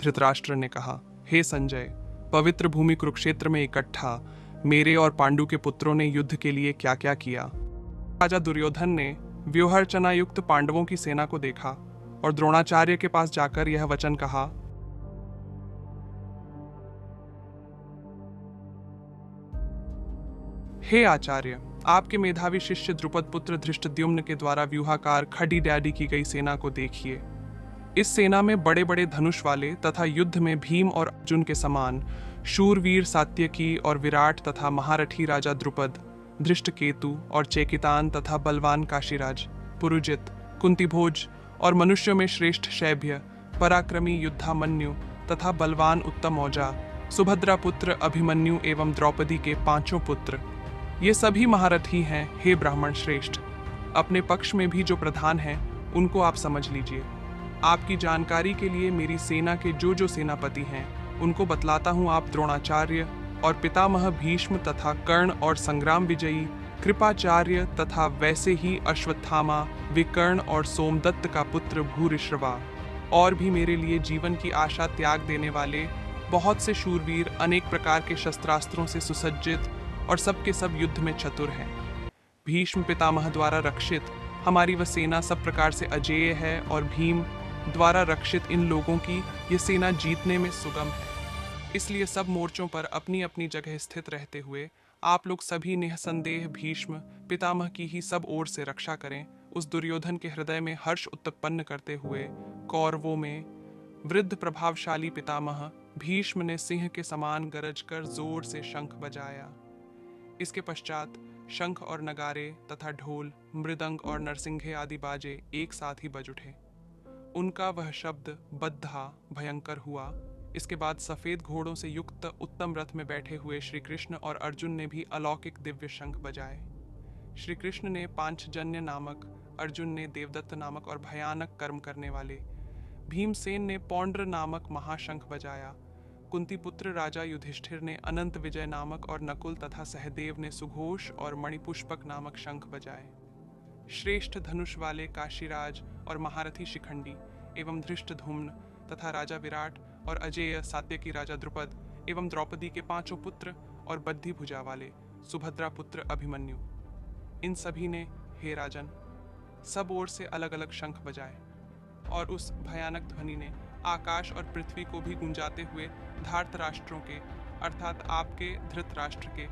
धृतराष्ट्र ने कहा, हे संजय, पवित्र भूमि कुरुक्षेत्र में इकट्ठा मेरे और पांडु के पुत्रों ने युद्ध के लिए क्या क्या किया। राजा दुर्योधन ने व्यूहरचना युक्त पांडवों की सेना को देखा और द्रोणाचार्य के पास जाकर यह वचन कहा, हे आचार्य, आपके मेधावी शिष्य द्रुपद पुत्र धृष्टद्युम्न के द्वारा व्यूहाकार खड़ी डैडी की गई सेना को देखिए। इस सेना में बड़े बड़े धनुष वाले तथा युद्ध में भीम और अर्जुन के समान शूरवीर सात्यकी और विराट तथा महारथी राजा द्रुपद, धृष्टकेतु और चेकितान तथा बलवान काशीराज, पुरुजित, कुंतीभोज और मनुष्यों में श्रेष्ठ शैभ्य, पराक्रमी युद्धामन्यु तथा बलवान उत्तम औजा, सुभद्रा पुत्र अभिमन्यु एवं द्रौपदी के 5 पुत्र, ये सभी महारथी हैं। हे ब्राह्मण श्रेष्ठ, अपने पक्ष में भी जो प्रधान हैं उनको आप समझ लीजिए। आपकी जानकारी के लिए मेरी सेना के जो सेनापति हैं उनको बतलाता हूँ। आप द्रोणाचार्य और पितामह भीष्म तथा कर्ण और संग्राम विजयी कृपाचार्य तथा वैसे ही अश्वत्थामा, विकर्ण और सोमदत्त का पुत्र भूरिश्रवा और भी मेरे लिए जीवन की आशा त्याग देने वाले बहुत से शूरवीर अनेक प्रकार के शस्त्रास्त्रों से सुसज्जित और सबके सब युद्ध में चतुर हैं। भीष्म पितामह द्वारा रक्षित हमारी वह सेना सब प्रकार से अजेय है और भीम द्वारा रक्षित इन लोगों की ये सेना जीतने में सुगम है। इसलिए सब मोर्चों पर अपनी अपनी जगह स्थित रहते हुए आप लोग सभी निःसंदेह भीष्म पितामह की ही सब ओर से रक्षा करें। उस दुर्योधन के हृदय में हर्ष उत्पन्न करते हुए कौरवों में वृद्ध प्रभावशाली पितामह भीष्म ने सिंह के समान गरज कर जोर से शंख बजाया। इसके पश्चात शंख और नगारे तथा ढोल, मृदंग और नरसिंघे आदि बाजे एक साथ ही बज उठे। उनका वह शब्द बद्धा भयंकर हुआ। इसके बाद सफेद घोड़ों से युक्त उत्तम रथ में बैठे हुए श्री कृष्ण और अर्जुन ने भी अलौकिक दिव्य शंख बजाए। श्री कृष्ण ने पांचजन्य नामक, अर्जुन ने देवदत्त नामक और भयानक कर्म करने वाले, भीमसेन ने पौंड्र नामक महाशंख बजाया। कुंती पुत्र राजा युधिष्ठिर ने अनंत विजय नामक और नकुल तथा सहदेव ने सुघोष और मणिपुष्पक नामक शंख बजाए। श्रेष्ठ धनुष वाले काशीराज और महारथी शिखंडी एवं धृष्टद्युम्न तथा राजा विराट और अजेय सात्यकी राजा द्रुपद एवं द्रौपदी के 5 पुत्र और बद्धी भुजा वाले सुभद्रा पुत्र अभिमन्यु, इन सभी ने, हे राजन, सब ओर से अलग अलग शंख बजाए और उस भयानक ध्वनि ने आकाश और पृथ्वी को भी गुंजाते हुए धार्तराष्ट्रों के अर्थात आपके धृतराष्ट्र के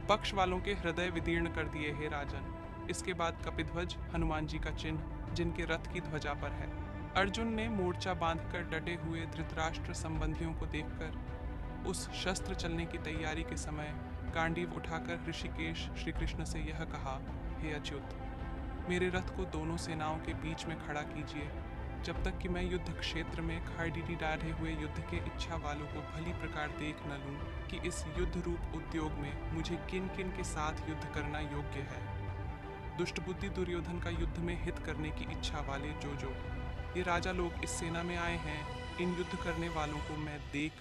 पक्ष वालों के हृदय विदीर्ण कर दिए। हे राजन, इसके बाद कपिध्वज हनुमान जी का चिन्ह जिनके रथ की ध्वजा पर है, अर्जुन ने मोर्चा बांधकर डटे हुए धृतराष्ट्र संबंधियों को देखकर उस शस्त्र चलने की तैयारी के समय गांडीव उठाकर ऋषिकेश श्री कृष्ण से यह कहा, हे अच्युत, मेरे रथ को दोनों सेनाओं के बीच में खड़ा कीजिए, जब तक कि मैं युद्ध क्षेत्र में खड़ीडी डाढ़े हुए युद्ध के इच्छा वालों को भली प्रकार देख न लूं कि इस युद्ध रूप उद्योग में मुझे किन किन के साथ युद्ध करना योग्य है। दुष्ट बुद्धि दुर्योधन का युद्ध में हित करने की इच्छा वाले जो ये राजा लोग इस सेना में आए हैं, इन युद्ध करने वालों को मैं देख